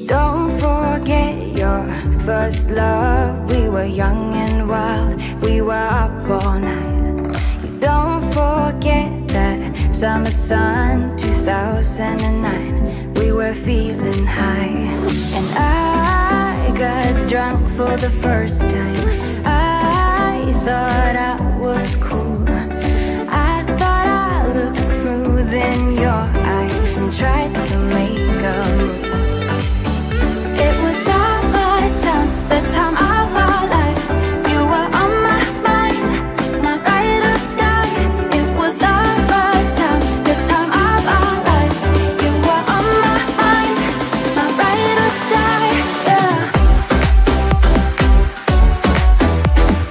Don't forget your first love. We were young and wild, we were up all night. You don't forget that summer sun, 2009. We were feeling high, and I got drunk for the first time. I thought I was cool. I thought I looked through then your eyes and tried to make a move. It was our time, the time of our lives. You were on my mind, my ride or die. It was our time, the time of our lives. You were on my mind, my ride or die. Yeah.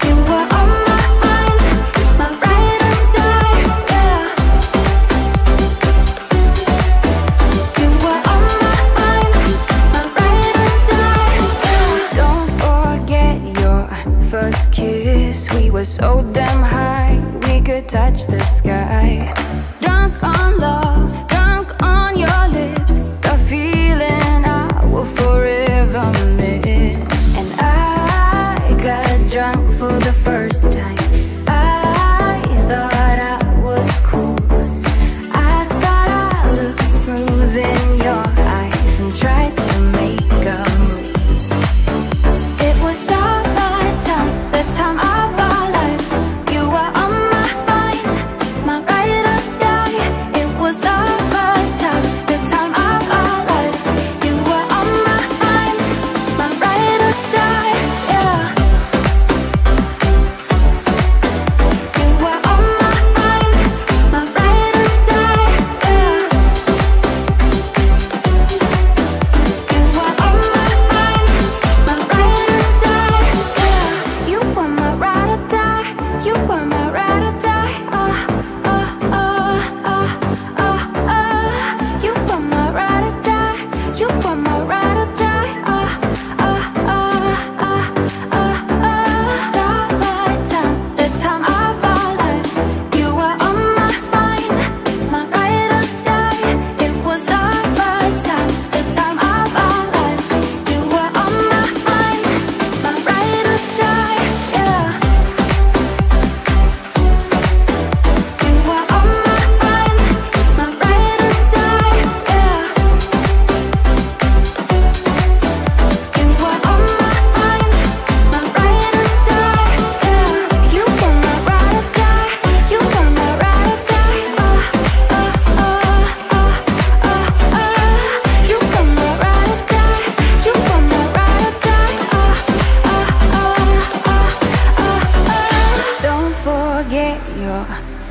You were on my mind, my ride or die. Yeah. You were on my mind, my ride or die. Yeah. Don't forget your first kiss. We were so damn high, we could touch the sky. Drunk on love, drunk on your lips, the feeling I will forever miss. And I got drunk for the first time. I thought I was cool. I thought I looked through then your eyes and tried to make a move. It was our time, the time of our lives. You were on my mind, my ride or die. It was our time, the time of our lives. You were on my mind, my ride or die. Yeah.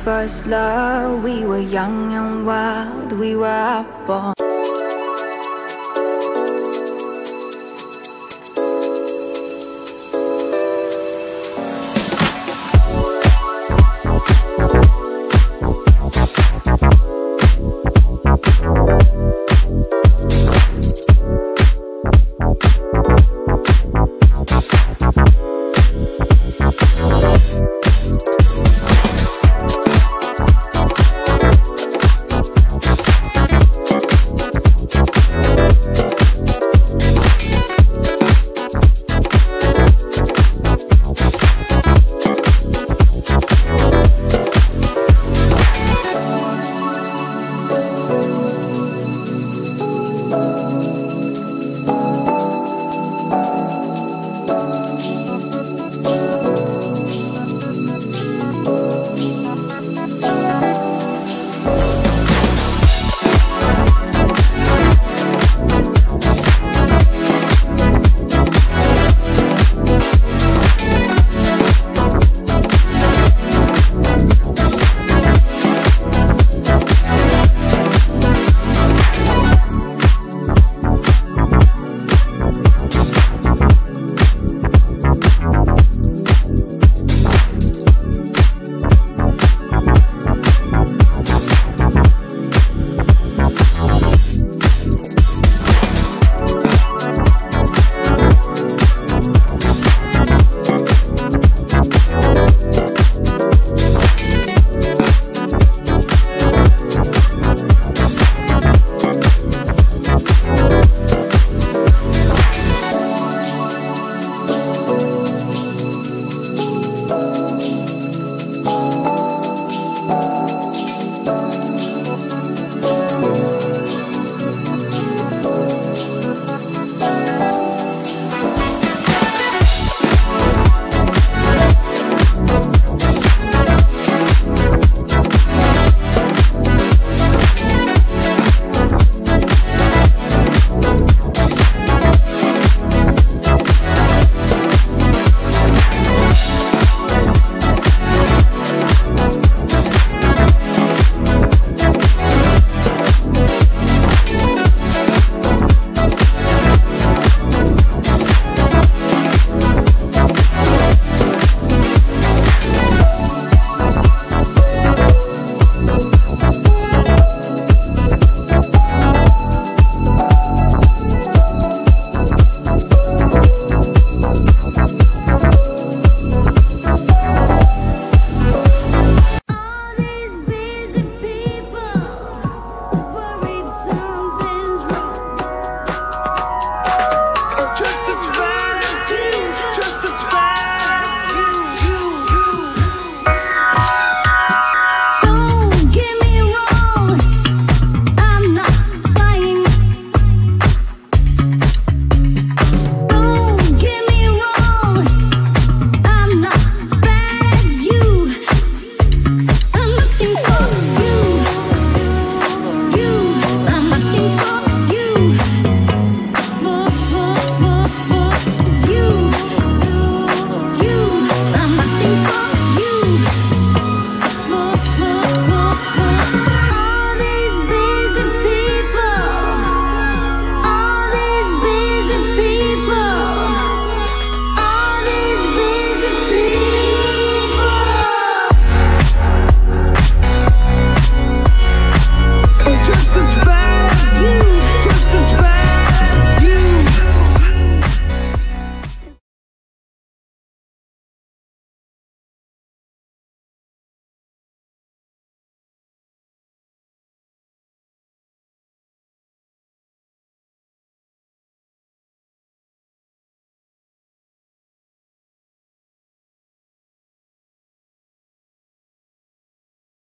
first love. We were young and wild, we were up all